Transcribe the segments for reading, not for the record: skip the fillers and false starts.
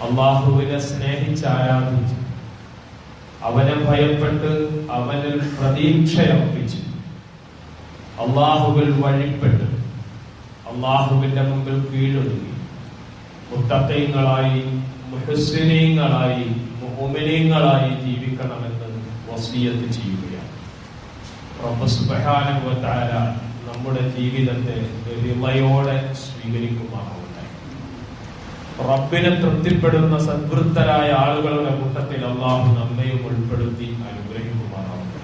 അള്ളാഹുവിനെ സ്നേഹിച്ച് ആരാധിച്ച് അവനെ ഭയപ്പെട്ട് അവനിൽ പ്രതീക്ഷയർപ്പിച്ച് അള്ളാഹുവിൽ വഴിപ്പെട്ട് അള്ളാഹുവിന്റെ മുമ്പിൽ കീഴൊതുങ്ങി മുത്തഖീങ്ങളായി മുഹ്സിനീങ്ങളായി മുഅ്മിനീങ്ങളായി ജീവിക്കണമെന്ന് വസിയത്ത് ചെയ്യുകയാണ്. റബ്ബ് സുബ്ഹാനഹു വ തആല നമ്മുടെ ജീവിതത്തെ റിളയോടെ സ്വീകരിക്കുമാറാവട്ടെ. റബ്ബിനെ തൃപ്തിപ്പെടുന്ന സദ്വൃത്തരായ ആളുകളുടെ കൂട്ടത്തിൽ അള്ളാഹു നമ്മയും ഉൾപ്പെടുത്തി അനുഗ്രഹിക്കുമാറാവട്ടെ.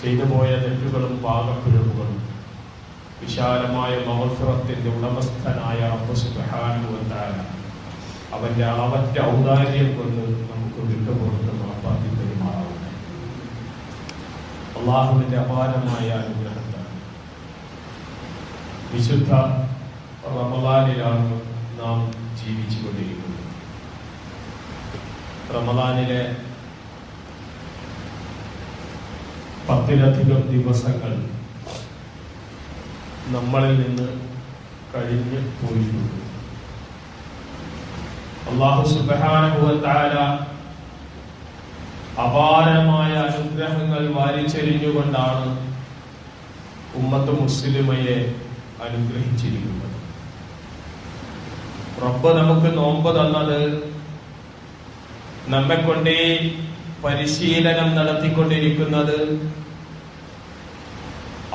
ചെയ്തു പോയ തെറ്റുകളും പാകപ്പിഴവുകളും വിശാലമായ മഗ്ഫിറത്തിന്റെ ഉടമസ്ഥനായ റബ്ബ് സുബ്ഹാനഹു വ തആല അവന്റെ അളവറ്റ ഔദാര്യം കൊണ്ട് നമുക്ക് വിട്ടുകൊടുത്ത് മാപ്പാക്കി പെരുമാറാവട്ടെ. അള്ളാഹുവിന്റെ അപാരമായ അനുഗ്രഹത്താണ് വിശുദ്ധ റമളാനിലാണ് നാം ജീവിച്ചുകൊണ്ടിരിക്കുന്നത്. റമളാനിലെ 10-ലധികം ദിവസങ്ങൾ നമ്മളിൽ നിന്ന് കഴിഞ്ഞു പോയിട്ടുണ്ട്. അല്ലാഹു സുബ്ഹാനഹു വ തആല അപാരമായ അനുഗ്രഹങ്ങൾ വാരിച്ചെരിഞ്ഞുകൊണ്ടാണ് ഉമ്മത്ത് മുസ്ലിമയെ അനുഗ്രഹിച്ചിരിക്കുന്നത്. റബ്ബ് നമുക്ക് നോമ്പ് തന്നത് നമ്മെ കൊണ്ടേ പരിശീലനം നടത്തിക്കൊണ്ടിരിക്കുന്നത്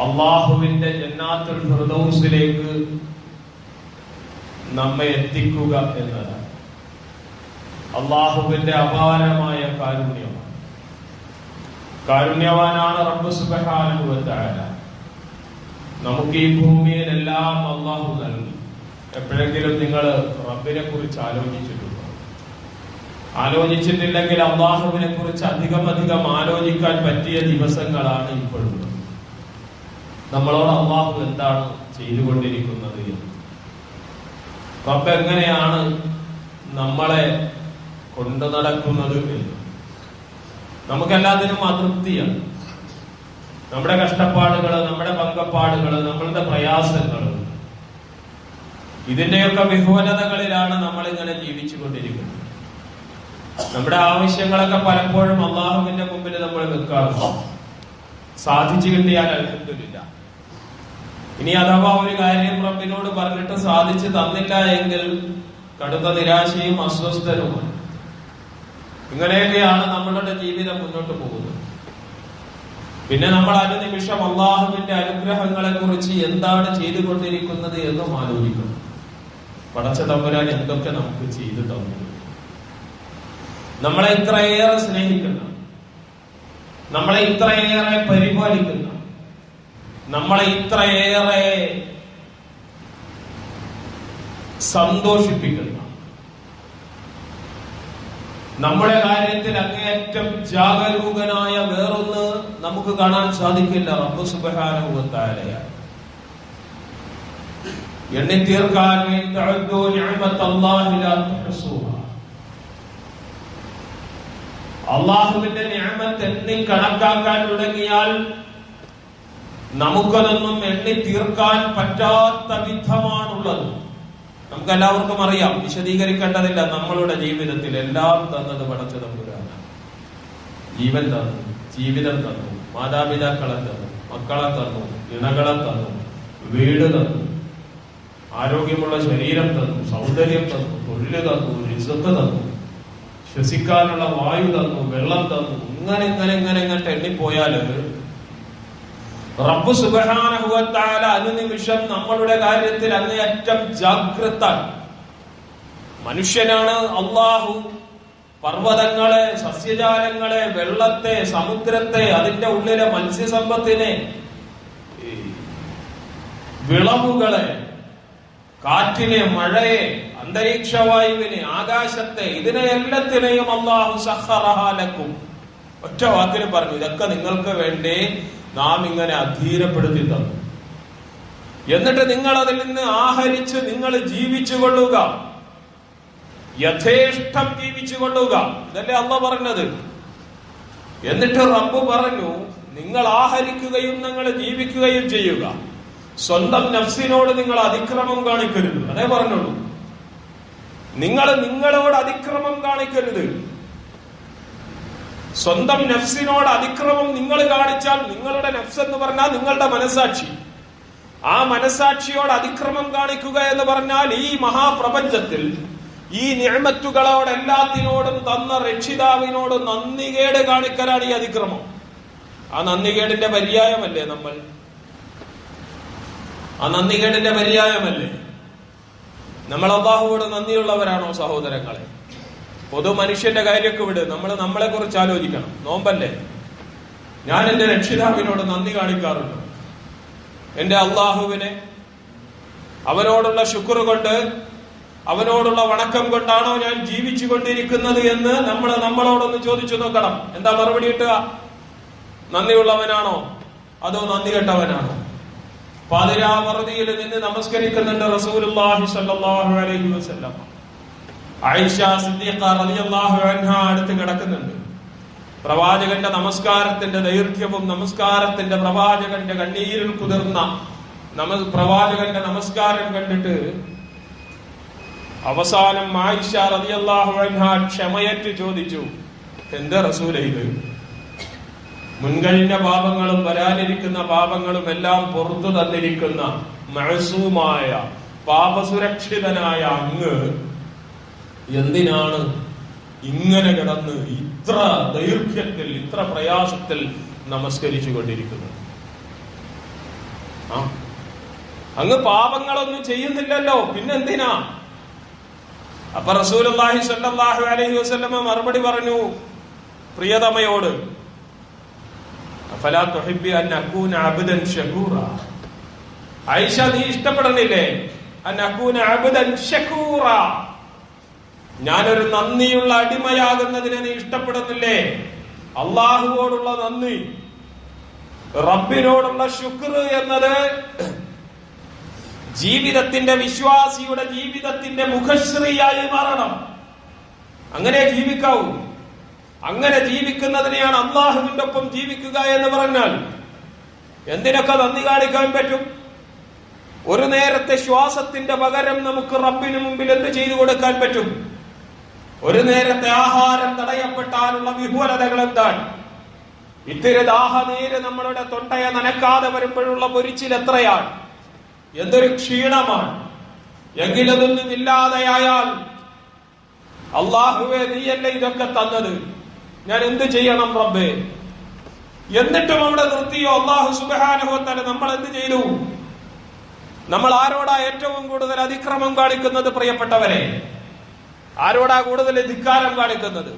അള്ളാഹുവിന്റെ ജന്നാത്തുൽ ഫിർദൗസിലേക്ക് നമ്മെ എത്തിക്കുക എന്നതാണ്. അള്ളാഹുവിന്റെ അപാരമായ കാരുണ്യവാനാണ് റബ്ബ് സുബ്ഹാനഹു വ തആല. നമുക്ക് ഈ ഭൂമിയിലെല്ലാം അള്ളാഹു നൽകി. എപ്പോഴെങ്കിലും നിങ്ങൾ റബ്ബിനെ കുറിച്ച് ആലോചിച്ചിട്ടുണ്ടോ? ആലോചിച്ചിട്ടില്ലെങ്കിൽ അള്ളാഹുവിനെ കുറിച്ച് അധികം ആലോചിക്കാൻ പറ്റിയ ദിവസങ്ങളാണ് ഇപ്പോഴുള്ളത്. നമ്മളോട് അള്ളാഹു എന്താണ് ചെയ്തുകൊണ്ടിരിക്കുന്നത് എന്ന്, റബ്ബ് എങ്ങനെയാണ് നമ്മളെ കൊണ്ടു നടക്കുന്നത് എന്ന് നമുക്കെല്ലാത്തിനും അതൃപ്തിയാണ്. നമ്മുടെ കഷ്ടപ്പാടുകള്, നമ്മുടെ പങ്കപ്പാടുകള്, നമ്മളുടെ പ്രയാസങ്ങള്, ഇതിന്റെയൊക്കെ വിഹ്വലതകളിലാണ് നമ്മളിങ്ങനെ ജീവിച്ചുകൊണ്ടിരിക്കുന്നത്. നമ്മുടെ ആവശ്യങ്ങളൊക്കെ പലപ്പോഴും അള്ളാഹുവിന്റെ മുമ്പിൽ നമ്മൾ വെക്കാറുണ്ട്. സാധിച്ചു കിട്ടിയാൽ അൽഹംദുലില്ലാ. ഇനി അഥവാ ഒരു കാര്യം റബ്ബിനോട് പറഞ്ഞിട്ട് സാധിച്ചു തന്നില്ല എങ്കിൽ കടുത്ത നിരാശയും അസ്വസ്ഥനുമാണ്. ഇങ്ങനെയൊക്കെയാണ് നമ്മളുടെ ജീവിതം മുന്നോട്ട് പോകുന്നത്. പിന്നെ നമ്മൾ അനുനിമിഷം അള്ളാഹുവിന്റെ അനുഗ്രഹങ്ങളെ കുറിച്ച് എന്താണ് ചെയ്തുകൊണ്ടിരിക്കുന്നത് എന്നും ആലോചിക്കണം. പടച്ച തമ്പുരാൻ എന്തൊക്കെ നമുക്ക് ചെയ്തു തന്നു. നമ്മളെ ഇത്രയേറെ സ്നേഹിക്കുന്ന, നമ്മളെ ഇത്രയേറെ പരിപാലിക്കുന്ന, നമ്മളെ ഇത്രയേറെ സന്തോഷിപ്പിക്കുന്ന, നമ്മുടെ കാര്യത്തിൽ അങ്ങേയറ്റം ജാഗരൂകനായ വേറൊന്ന് നമുക്ക് കാണാൻ സാധിക്കില്ല. റബ്ബ് സുബ്ഹാനഹു വ തആലയാണ്. എണ്ണിത്തീർക്കാൻ അള്ളാഹുവിന്റെ നിഅമത്ത് എണ്ണി കണക്കാക്കാൻ തുടങ്ങിയാൽ നമുക്കതൊന്നും എണ്ണി തീർക്കാൻ പറ്റാത്ത വിധമാണുള്ളത്. നമുക്ക് എല്ലാവർക്കും അറിയാം, വിശദീകരിക്കേണ്ടതില്ല. നമ്മളുടെ ജീവിതത്തിൽ എല്ലാം തന്നത് പടച്ച തമ്പുരാനാണ്. ജീവൻ തന്നു, ജീവിതം തന്നു, മാതാപിതാക്കളെ തന്നു, മക്കളെ തന്നു, ഇണകളെ തന്നു, വീട് തന്നു, ആരോഗ്യമുള്ള ശരീരം തന്നു, സൗന്ദര്യം തന്നു, തൊഴില് തന്നു, റിസ്ക് തന്നു, ശ്വസിക്കാനുള്ള വായു തന്നു, വെള്ളം തന്നു. ഇങ്ങനെ എണ്ണിപ്പോയാല് റബ്ബ് സുബ്ഹാനഹു വ തആല അനുനിമിഷം നമ്മളുടെ കാര്യത്തിൽ അങ്ങേയറ്റം ജാഗ്രത. മനുഷ്യനാണ് അള്ളാഹു പർവ്വതങ്ങളെ, സസ്യജാലങ്ങളെ, വെള്ളത്തെ, സമുദ്രത്തെ, അതിന്റെ ഉള്ളിലെ മത്സ്യസമ്പത്തിനെ, വിളവുകളെ, കാറ്റിനെ, മഴയെ, അന്തരീക്ഷവായുവിനെ, ആകാശത്തെ, ഇതിനെ എല്ലാത്തിനെയും അല്ലാഹു സഖറഹ ലക്കും. ഒറ്റ വാക്കിന് പറഞ്ഞു, ഇതൊക്കെ നിങ്ങൾക്ക് വേണ്ടി നാം ഇങ്ങനെ അധീനപ്പെടുത്തി തന്നു. എന്നിട്ട് നിങ്ങൾ അതിൽ നിന്ന് ആഹരിച്ച് നിങ്ങൾ ജീവിച്ചു കൊള്ളുക, യഥേഷ്ടം ജീവിച്ചു കൊള്ളുക. ഇതല്ലേ അല്ലാഹു പറഞ്ഞത്. എന്നിട്ട് റബ്ബ് പറഞ്ഞു, നിങ്ങൾ ആഹരിക്കുകയും നിങ്ങൾ ജീവിക്കുകയും ചെയ്യുക. സ്വന്തം നഫ്സിനോട് നിങ്ങൾ അതിക്രമം കാണിക്കരുത്. അതേ പറഞ്ഞുള്ളൂ. നിങ്ങളോട് അതിക്രമം കാണിക്കരുത്. സ്വന്തം നഫ്സിനോട് അതിക്രമം നിങ്ങൾ കാണിച്ചാൽ, നിങ്ങളുടെ നഫ്സ് എന്ന് പറഞ്ഞാൽ നിങ്ങളുടെ മനസാക്ഷി, ആ മനസാക്ഷിയോട് അതിക്രമം കാണിക്കുക എന്ന് പറഞ്ഞാൽ ഈ മഹാപ്രപഞ്ചത്തിൽ ഈ നിഅമത്തുകളോട് എല്ലാത്തിനോടും തന്ന രക്ഷിതാവിനോട് നന്ദികേട് കാണിക്കലാണ് ഈ അതിക്രമം. ആ നന്ദികേടിന്റെ പര്യായമല്ലേ നമ്മൾ? ആ നന്ദികേടിന്റെ പര്യായമല്ലേ നമ്മൾ? അല്ലാഹുവോട് നന്ദിയുള്ളവരാണോ സഹോദരങ്ങളെ? പൊതു മനുഷ്യന്റെ കാര്യമൊക്കെ വിട്, നമ്മൾ നമ്മളെ കുറിച്ച് ആലോചിക്കണം. നോമ്പല്ലേ, ഞാൻ എന്റെ രക്ഷിതാവിനോട് നന്ദി കാണിക്കാറുണ്ട്. എന്റെ അള്ളാഹുവിനെ അവനോടുള്ള ശുക്ർ കൊണ്ട്, അവനോടുള്ള വണക്കം കൊണ്ടാണോ ഞാൻ ജീവിച്ചു കൊണ്ടിരിക്കുന്നത് എന്ന് നമ്മളോടൊന്ന് ചോദിച്ചു നോക്കണം. എന്താ മറുപടി കിട്ടുക? നന്ദിയുള്ളവനാണോ അതോ നന്ദി കെട്ടവനാണോ? പാതിരാവറുതിയിൽ നിന്ന് നമസ്കരിക്കുന്നുണ്ട് റസൂലുള്ളാഹി സ്വല്ലല്ലാഹു അലൈഹി വസല്ലം. ആയിഷ സിദ്ദീഖ റളിയല്ലാഹു അൻഹ അടുത്ത് കിടക്കുന്നുണ്ട്. പ്രവാചകന്റെ നമസ്കാരത്തിന്റെ ദൈർഘ്യവും നമസ്കാരത്തിന്റെ പ്രവാചകന്റെ കണ്ണീരിൽ കുതിർന്ന പ്രവാചകന്റെ നമസ്കാരം കണ്ടിട്ട് അവസാനം ആയിഷ റളിയല്ലാഹു അൻഹ ക്ഷമയറ്റ് ചോദിച്ചു, എന്താ റസൂലേ ഇത്? മുൻകഴിഞ്ഞ പാപങ്ങളും വരാനിരിക്കുന്ന പാപങ്ങളും എല്ലാം പുറത്തു തന്നിരിക്കുന്ന മഅസൂമായ പാപസുരക്ഷിതനായ അങ്ങ് എന്തിനാണ് ഇങ്ങനെ കിടന്ന് ഇത്ര ദൈർഘ്യത്തിൽ ഇത്ര പ്രയാസത്തിൽ നമസ്കരിച്ചു കൊണ്ടിരിക്കുന്നത്? അങ്ങ് പാപങ്ങളൊന്നും ചെയ്യുന്നില്ലല്ലോ, പിന്നെന്തിനാ? അപ്പൊ റസൂലുള്ളാഹി സ്വല്ലല്ലാഹു അലൈഹി വസല്ലമ മറുപടി പറഞ്ഞു പ്രിയതമയോട്, അഫലാ തുഹിബ്ബി അൻ അകൂന അബ്ദൻ ശകൂറ. ആയിഷ, നീ ഇഷ്ടപ്പെടുന്നില്ലേ അൻ അകൂന അബ്ദൻ ശകൂറ? ഞാനൊരു നന്ദിയുള്ള അടിമയാകുന്നതിനെ നീ ഇഷ്ടപ്പെടുന്നില്ലേ? അള്ളാഹുവോടുള്ള നന്ദി, റബ്ബിനോടുള്ള ശുക്ർ എന്നത് ജീവിതത്തിന്റെ, വിശ്വാസിയുടെ ജീവിതത്തിന്റെ മുഖശ്രീയായി മാറണം. അങ്ങനെ ജീവിക്കാവൂ. അങ്ങനെ ജീവിക്കുന്നതിനെയാണ് അള്ളാഹുവിന്റെ ഒപ്പം ജീവിക്കുക എന്ന് പറഞ്ഞാൽ. എന്തിനൊക്കെ നന്ദി കാണിക്കാൻ പറ്റും? ഒരു നേരത്തെ ശ്വാസത്തിന്റെ പകരം നമുക്ക് റബ്ബിന് മുമ്പിൽ എന്ത് ചെയ്തു കൊടുക്കാൻ പറ്റും? ഒരു നേരത്തെ ആഹാരം തടയപ്പെട്ടാലുള്ള വിഹുലതകൾ എന്താണ്? ഇത്തിരി ദാഹനീര് നമ്മളുടെ തൊണ്ടയെ നനക്കാതെ വരുമ്പോഴുള്ള പൊരിച്ചിൽ എത്രയാണ്? എന്തൊരു ക്ഷീണമാണ്. എങ്കിലതൊന്നും ഇല്ലാതെയായാൽ അള്ളാഹുവേ നീയല്ലേ ഇതൊക്കെ തന്നത്, ഞാൻ എന്ത് ചെയ്യണം റബ്ബേ? എന്നിട്ടും അവിടെ നിർത്തിയോ? അള്ളാഹു സുബ്ഹാനഹു വ തആല നമ്മൾ എന്ത് ചെയ്തു? നമ്മൾ ആരോടാ ഏറ്റവും കൂടുതൽ അതിക്രമം കാണിക്കുന്നത്? പ്രിയപ്പെട്ടവരെ, ആരോടാ കൂടുതൽ ധിക്കാരം കാണിക്കുന്നത്?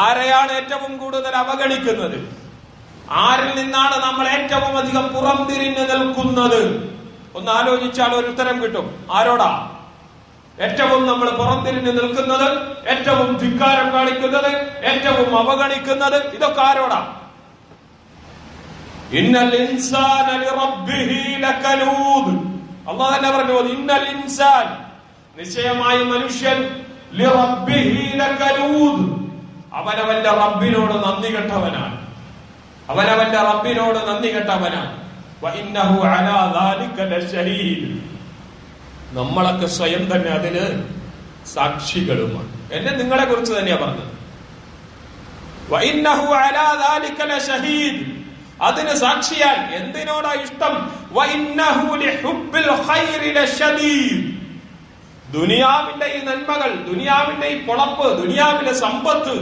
ആരെയാണ് ഏറ്റവും കൂടുതൽ അവഗണിക്കുന്നത്? ആരിൽ നിന്നാണ് നമ്മൾ ഏറ്റവും അധികം പുറംതിരിഞ്ഞു നിൽക്കുന്നത്? ഒന്ന് ആലോചിച്ചാൽ ഒരു ഉത്തരം കിട്ടും. ആരോടാ ഏറ്റവും നമ്മൾ പുറംതിരിഞ്ഞു നിൽക്കുന്നത്, ഏറ്റവും ധിക്കാരം കാണിക്കുന്നത്, ഏറ്റവും അവഗണിക്കുന്നത്? ഇതൊക്കെ ആരോടാ? ഇന്നൽ ഇൻസാന ലിറബ്ബിഹി ലകനൂദ്. അല്ലാഹു തന്നെ പറഞ്ഞു, ഇന്നൽ ഇൻസാൻ, നിശ്ചയമായി മനുഷ്യൻ, ലിറബ്ബിഹി ലകനൂദ്, അവനവന്റെ റബ്ബിനോട് നന്ദി കെട്ടവനാണ്. അവനവന്റെ റബ്ബിനോട് നന്ദി കെട്ടവനാണ്. വഇന്നഹു അലാ ദാലിക ലശഹീദ്, നമ്മളൊക്കെ സ്വയം തന്നെ അതിന് സാക്ഷികളുമാണ്. എന്നെ നിങ്ങളെ കുറിച്ച് തന്നെയാ പറഞ്ഞത്. വഇന്നഹു അലാ ദാലിക ലശഹീദ്, അതിന് സാക്ഷിയാൽ. എന്തിനോടാ ഇഷ്ടം? വഇന്നഹു ലിഹുബ്ബിൽ ഖൈരി ലശദീദ്, ദുനിയാവിന്റെ ഈ നന്മകൾ, ദുനിയാവിന്റെ ഈ പൊളപ്പ്, ദുനിയാവിന്റെ സമ്പത്ത്,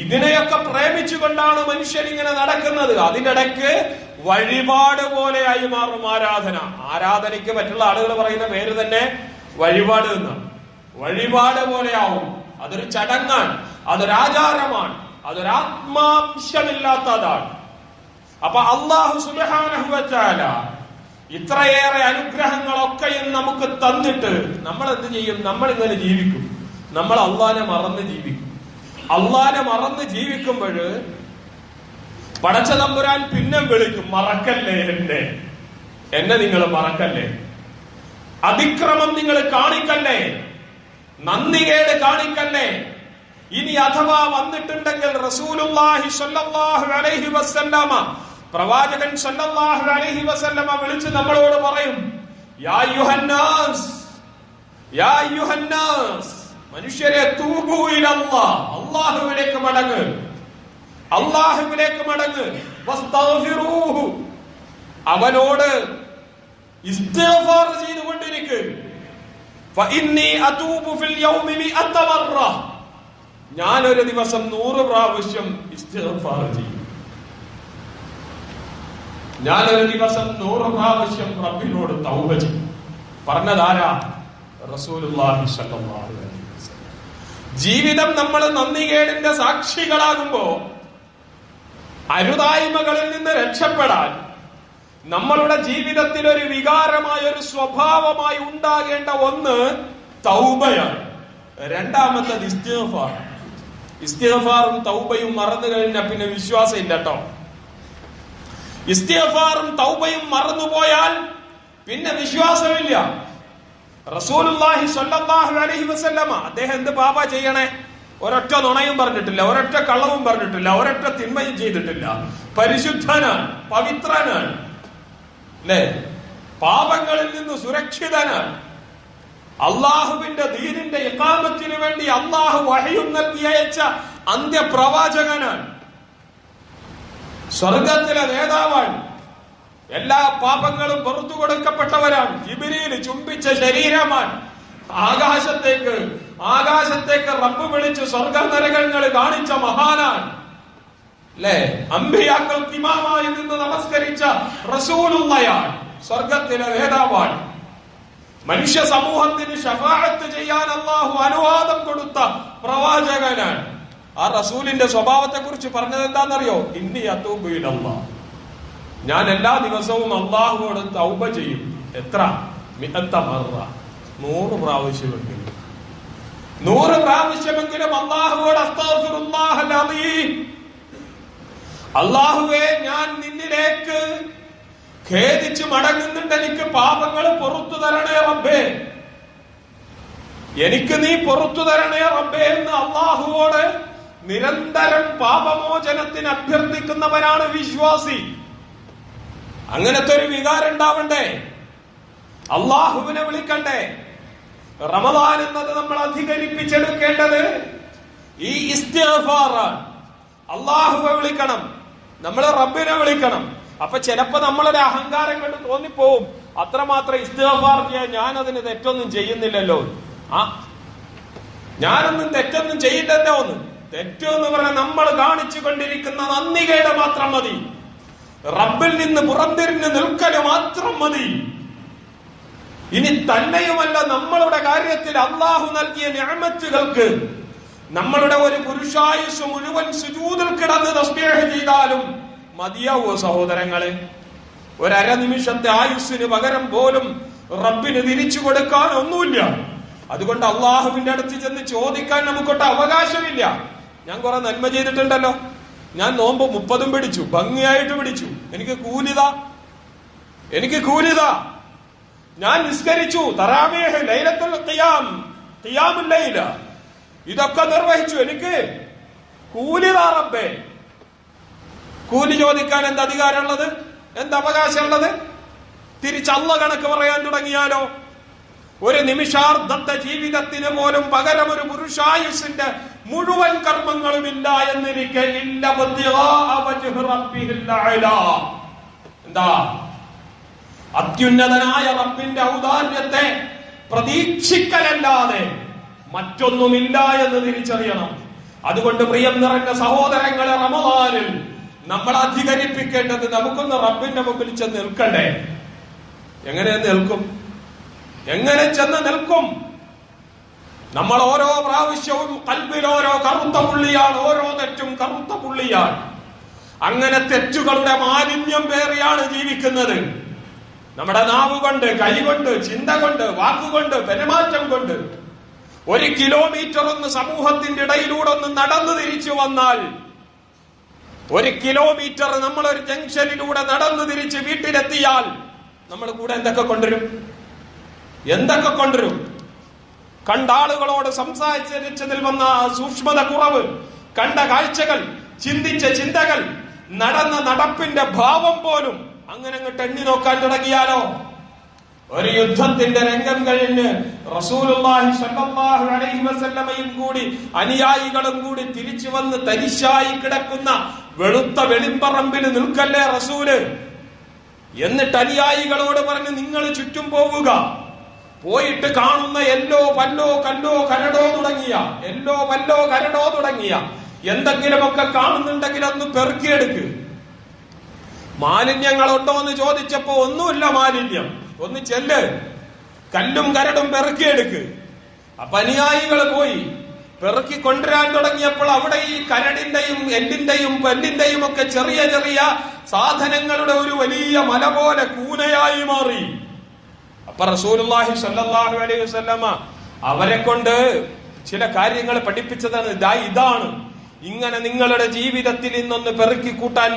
ഇതിനെയൊക്കെ പ്രേമിച്ചുകൊണ്ടാണ് മനുഷ്യൻ ഇങ്ങനെ നടക്കുന്നത്. അതിനിടയ്ക്ക് വഴിപാട് പോലെയായി മാറും ആരാധന. ആരാധനയ്ക്ക് മറ്റുള്ള ആളുകൾ പറയുന്ന പേര് തന്നെ വഴിപാട് എന്നാണ്. വഴിപാട് പോലെയാവും. അതൊരു ചടങ്ങാണ്, അതൊരാചാരമാണ്, അതൊരാത്മാംശമില്ലാത്തതാണ്. അപ്പൊ അല്ലാഹു സുബ്ഹാനഹു വ തആല ഇത്രയേറെ അനുഗ്രഹങ്ങളൊക്കെയും നമുക്ക് തന്നിട്ട് നമ്മൾ എന്ത് ചെയ്യും? നമ്മൾ ഇങ്ങനെ ജീവിക്കും. നമ്മൾ അള്ളാനെ മറന്ന് ജീവിക്കും. അള്ളാനെ മറന്ന് ജീവിക്കുമ്പോൾ പടച്ച തമ്പുരാൻ പിന്നെ വിളിക്കും, മറക്കല്ലേ എന്നെ നിങ്ങൾ മറക്കല്ലേ, അതിക്രമം നിങ്ങൾ കാണിക്കല്ലേ, നന്ദികേട് കാണിക്കല്ലേ. ഇനി അഥവാ വന്നിട്ടുണ്ടെങ്കിൽ റസൂലുള്ളാഹി സ്വല്ലല്ലാഹു അലൈഹി വസല്ലമ, പ്രവാചകൻ സ്വല്ലല്ലാഹു അലൈഹി വസല്ലമ വിളിച്ച് നമ്മളോട് പറയും, യാ അയ്യുഹന്നാസ്, യാ അയ്യുഹന്നാസ്, മനുഷ്യരെ, തൂബൂ ഇലല്ലാഹ്, അല്ലാഹുവിലേക്ക് മടങ്ങ്, അല്ലാഹുവിലേക്ക് മടങ്ങ്, വസ്തഗ്ഫിറൂഹു, അവനോട് ഇസ്തിഗ്ഫാർ ചെയ്തുകൊണ്ടിരിക്കുക. ഫഇന്നി അതൂബു ഫിൽ യൗമി 100 മർറ, ഞാൻ ഒരു ദിവസം 100 പ്രാവശ്യം ഇസ്തിഗ്ഫാർ ചെയ്യും. ഞാൻ ഒരു ദിവസം 100 പ്രാവശ്യം റബ്ബിനോട് തൗബ ചെയ്യും. പറഞ്ഞതാരാ? റസൂലുള്ളാഹി സ്വല്ലല്ലാഹു അലൈഹി വസല്ലം. ജീവിതം നമ്മൾ നന്ദികേടിന്റെ സാക്ഷികളാകുമ്പോ അരുതായ്മകളിൽ നിന്ന് രക്ഷപ്പെടാൻ നമ്മളുടെ ജീവിതത്തിൽ ഒരു വികാരമായ, ഒരു സ്വഭാവമായി ഉണ്ടാകേണ്ട ഒന്ന് തൗബയാണ്. രണ്ടാമത്തത് ഇസ്തിഗ്ഫാർ. ഇസ്തിഗ്ഫാറും തൗബയും മറന്നു കഴിഞ്ഞാൽ പിന്നെ വിശ്വാസം ഇല്ല കേട്ടോ. ഇസ്തിഗ്ഫാറും തൗബയും മറന്നുപോയാൽ പിന്നെ വിശ്വാസമില്ല. റസൂലുള്ളാഹി സ്വല്ലല്ലാഹു അലൈഹി വസല്ലമ അദ്ദേഹം എന്ത് പാപ ചെയ്യണേ? ഒരൊറ്റ നുണയും പറഞ്ഞിട്ടില്ല, ഒരൊറ്റ കള്ളവും പറഞ്ഞിട്ടില്ല, ഒരൊറ്റ തിന്മയും ചെയ്തിട്ടില്ല. പരിശുദ്ധനാണ്, പവിത്രനാണ്, അല്ലേ? പാപങ്ങളിൽ നിന്ന് സുരക്ഷിതനാണ്. അള്ളാഹുവിന്റെ ദീനിന്റെ ഇഖാമത്തിന് വേണ്ടി അള്ളാഹു വഹയും നൽകി അയച്ച അന്ത്യപ്രവാചകനാണ്. സ്വർഗത്തിലെ നേതാവാണ്. എല്ലാ പാപങ്ങളും പുറത്തു കൊടുക്കപ്പെട്ടവരാണ്. ജിബ്രീൽ ചുംബിച്ച ശരീരമാണ്. ആകാശത്തേക്ക് റബ്ബ് വിളിച്ച് സ്വർഗ നരകങ്ങൾ കാണിച്ച മഹാനാണ്, അല്ലേ? അമ്പിയാക്കൾക്ക് ഇമാമായി നിന്ന് നമസ്കരിച്ച റസൂലുള്ളയാണ്. സ്വർഗത്തിലെ നേതാവാണ്. മനുഷ്യ സമൂഹത്തിന് ശഫാഅത്ത് ചെയ്യാൻ അല്ലാഹു അനുവാദം കൊടുത്ത പ്രവാചകനാണ്. ആ റസൂലിന്റെ സ്വഭാവത്തെ കുറിച്ച് പറഞ്ഞത് എന്താണെന്നറിയോ? ഇന്നി അതൂബു ഇലല്ലാഹ്, ഞാൻ എല്ലാ ദിവസവും അല്ലാഹുവോട് തൗബ ചെയ്യും. എത്ര? 100 മർറ, 100 പ്രാവശ്യമെങ്കിലും. 100 പ്രാവശ്യമെങ്കിലും അല്ലാഹുവോട് അസ്തഗ്ഫിറുല്ലാഹൽ അദീം, അല്ലാഹുവേ, ഞാൻ നിന്നിലേക്ക് ഖേദിച്ച് മടങ്ങുന്നുണ്ട്, എനിക്ക് പാപങ്ങൾ പുറത്തു തരണേ റബ്ബേ, എനിക്ക് നീ പുറത്തു തരണേ റബ്ബേ എന്ന് അല്ലാഹുവോട് നിരന്തരം പാപമോചനത്തിന് അഭ്യർത്ഥിക്കുന്നവരാണ് വിശ്വാസി. അങ്ങനത്തെ ഒരു വികാരം ഉണ്ടാവണ്ടേ? അള്ളാഹുവിനെ വിളിക്കണ്ടേ? റമദാൻ എന്നത് നമ്മൾ അധികരിപ്പിച്ചെടുക്കേണ്ടത് ഈ ഇസ്തിഗ്ഫാറാണ്. അള്ളാഹുവെ വിളിക്കണം, നമ്മൾ റബ്ബിനെ വിളിക്കണം. അപ്പൊ ചിലപ്പോ നമ്മളൊരു അഹങ്കാരം കൊണ്ട് തോന്നിപ്പോവും, അത്രമാത്രം ഇസ്തിഗ്ഫാർ ചെയ്യാൻ ഞാൻ അതിന് തെറ്റൊന്നും ചെയ്യുന്നില്ലല്ലോ, ഞാനൊന്നും തെറ്റൊന്നും ചെയ്യില്ലല്ലോ എന്ന്. തെറ്റെന്ന് പറഞ്ഞാൽ നമ്മൾ കാണിച്ചു കൊണ്ടിരിക്കുന്ന നന്ദികേട് മാത്രം മതി. റബ്ബിൽ നിന്ന് പുറംതിരിഞ്ഞ് നിൽക്കല് മാത്രം മതി. ഇനി തന്നെയുമല്ല, നമ്മളുടെ കാര്യത്തിൽ അള്ളാഹു നൽകിയ നിഅമത്തുകൾക്ക് നമ്മളുടെ ഒരു പുരുഷായുസ് മുഴുവൻ സുജൂദിൽ കിടന്ന് തസ്ബീഹ് ചെയ്താലും മതിയാവോ സഹോദരങ്ങളെ? ഒരര നിമിഷത്തെ ആയുസ്സിന് പകരം പോലും റബ്ബിന് തിരിച്ചു കൊടുക്കാൻ ഒന്നുമില്ല. അതുകൊണ്ട് അള്ളാഹുവിന്റെ അടുത്ത് ചെന്ന് ചോദിക്കാൻ നമുക്കൊട്ട് അവകാശമില്ല. ഞാൻ കുറെ നന്മ ചെയ്തിട്ടുണ്ടല്ലോ, ഞാൻ നോമ്പ് 30 പിടിച്ചു, ഭംഗിയായിട്ട് പിടിച്ചു, എനിക്ക് കൂലിതാ, ഞാൻ നിസ്കരിച്ചു, തറാവീഹ്, ലൈലത്തുൽ ഖിയാം, ഖിയാമുൽ ലൈല, ഇതൊക്കെ നിർവഹിച്ചു, എനിക്ക് കൂലിതാ റബ്ബേ. കൂലി ചോദിക്കാൻ എന്ത് അധികാരമുള്ളത്? എന്ത് അവകാശമുള്ളത്? തിരിച്ച് അള്ള കണക്ക് പറയാൻ തുടങ്ങിയാലോ? ഒരു നിമിഷാർദ്ധത്തെ ജീവിതത്തിന് പോലും പകരം ഒരു പുരുഷായുസിന്റെ മുഴുവൻ കർമ്മങ്ങളും ഇല്ല എന്നിരിക്കെ എന്താ? അത്യുന്നതനായ റബ്ബിന്റെ ഔദാര്യത്തെ പ്രതീക്ഷിക്കലല്ലാതെ മറ്റൊന്നുമില്ല എന്ന് തിരിച്ചറിയണം. അതുകൊണ്ട് പ്രിയം നിറഞ്ഞ സഹോദരങ്ങളെ, റമദാനിൽ നമ്മൾ അധികരിപ്പിക്കേണ്ടത് നമുക്കൊന്ന് റബ്ബിന്റെ മുമ്പിൽ ചെന്ന് നിൽക്കണ്ടേ? എങ്ങനെ ചെന്ന് നിൽക്കും? നമ്മൾ ഓരോ പ്രാവശ്യവും കൽബിൽ ഓരോ കറുത്ത പുള്ളിയാണ്, ഓരോ തെറ്റും കറുത്ത പുള്ളിയാണ്. അങ്ങനെ തെറ്റുകളുടെ മാലിന്യം പേറിയാണ് ജീവിക്കുന്നത്. നമ്മുടെ നാവ് കൊണ്ട്, കൈ കൊണ്ട്, ചിന്ത കൊണ്ട്, വാക്കുകൊണ്ട്, പെരുമാറ്റം കൊണ്ട് 1 കിലോമീറ്റർ ഒന്ന് സമൂഹത്തിന്റെ ഇടയിലൂടെ ഒന്ന് നടന്നു തിരിച്ചു വന്നാൽ, 1 കിലോമീറ്റർ നമ്മളൊരു ജംഗ്ഷനിലൂടെ നടന്നു തിരിച്ച് വീട്ടിലെത്തിയാൽ നമ്മൾ കൂടെ എന്തൊക്കെ കൊണ്ടുവരും? കണ്ട ആളുകളോട് സംസാരിച്ചതിൽ വന്ന സൂക്ഷ്മത കുറവ്, കണ്ട കാഴ്ചകൾ, ചിന്തിച്ച ചിന്തകൾ, നടന്ന നടപ്പിന്റെ ഭാവം പോലും അങ്ങനെ അങ്ങോട്ട് എണ്ണി നോക്കാൻ തുടങ്ങിയാലോ ഒരു യുദ്ധത്തിന്റെ രംഗം കഴിഞ്ഞ് റസൂലുള്ളാഹി സ്വല്ലല്ലാഹു അലൈഹി വസല്ലമയും കൂടി അനുയായികളും കൂടി തിരിച്ചു വന്ന് തരിശായി കിടക്കുന്ന വെളുത്ത വെളിമ്പറമ്പിൽ നിൽക്കല്ലേ റസൂല്. എന്നിട്ട് അനുയായികളോട് പറഞ്ഞു, നിങ്ങൾ ചുറ്റും പോവുക, പോയിട്ട് കാണുന്ന എല്ലോ പല്ലോ കല്ലോ കരടോ തുടങ്ങിയ എന്തെങ്കിലുമൊക്കെ കാണുന്നുണ്ടെങ്കിൽ ഒന്ന് പെറുക്കിയെടുക്ക്. മാലിന്യങ്ങളുണ്ടോ എന്ന് ചോദിച്ചപ്പോ ഒന്നുമില്ല മാലിന്യം. ഒന്ന് ചെല്ല്, കല്ലും കരടും പെറുക്കിയെടുക്ക്. അപ്പൊ അനുയായികൾ പോയി പെറുക്കി കൊണ്ടുവരാൻ തുടങ്ങിയപ്പോൾ അവിടെ ഈ കരടിന്റെയും എല്ലിന്റെയും പല്ലിന്റെയും ഒക്കെ ചെറിയ ചെറിയ സാധനങ്ങളുടെ ഒരു വലിയ മല പോലെ കൂനയായി മാറി. അപ്പൊ റസൂലുള്ളാഹി സ്വല്ലല്ലാഹു അലൈഹി വസല്ലമ അവരെ കൊണ്ട് ചില കാര്യങ്ങൾ പഠിപ്പിച്ചതാണ്. ഇതാണ്, ഇങ്ങനെ നിങ്ങളുടെ ജീവിതത്തിൽ നിന്നൊന്ന് പെറുക്കി കൂട്ടാൻ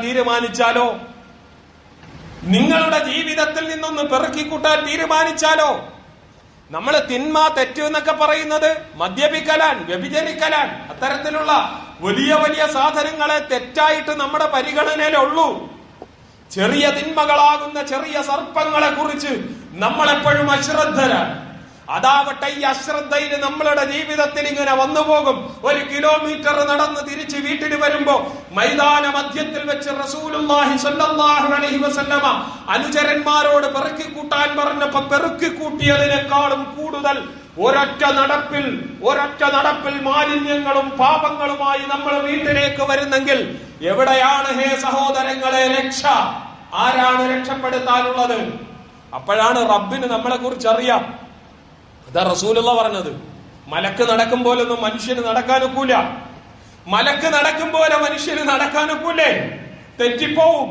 തീരുമാനിച്ചാലോ, നമ്മള് തിന്മ തെറ്റ് എന്നൊക്കെ പറയുന്നത് മദ്യപിക്കലാൻ, വ്യഭിചരിക്കലാൻ, അത്തരത്തിലുള്ള വലിയ വലിയ സാധനങ്ങളെ തെറ്റായിട്ട് നമ്മുടെ പരിഗണനയിലുള്ളൂ. ചെറിയ തിന്മകളാകുന്ന ചെറിയ സർപ്പങ്ങളെ കുറിച്ച് നമ്മളെപ്പോഴും അശ്രദ്ധരാണ്. അതാവട്ടെ ഈ അശ്രദ്ധയിൽ നമ്മളുടെ ജീവിതത്തിൽ ഇങ്ങനെ വന്നു പോകും. 1 കിലോമീറ്റർ നടന്ന് തിരിച്ച് വീട്ടിൽ വരുമ്പോ മൈതാന മധ്യത്തിൽ വെച്ച് റസൂലുള്ളാഹി സ്വല്ലല്ലാഹു അലൈഹി വസല്ലമ അനുചരന്മാരോട് പെറുക്കി കൂട്ടാൻ പറഞ്ഞപ്പോ പെറുക്കി കൂട്ടിയതിനേക്കാളും കൂടുതൽ ഒരൊറ്റ നടപ്പിൽ മാലിന്യങ്ങളും പാപങ്ങളുമായി നമ്മൾ വീട്ടിലേക്ക് വരുന്നെങ്കിൽ എവിടെയാണ് ഹേ സഹോദരങ്ങളെ രക്ഷ? ആരാണ് രക്ഷപ്പെടുത്താനുള്ളത്? അപ്പോഴാണ് റബ്ബിന് നമ്മളെ കുറിച്ച് അറിയാം. അതാ റസൂലുള്ള പറഞ്ഞത്, മലക്ക് നടക്കും പോലൊന്നും മനുഷ്യന് നടക്കാനൊക്കൂല. മലക്ക് നടക്കും പോലെ മനുഷ്യന് നടക്കാനൊക്കൂലേ? തെറ്റിപ്പോവും.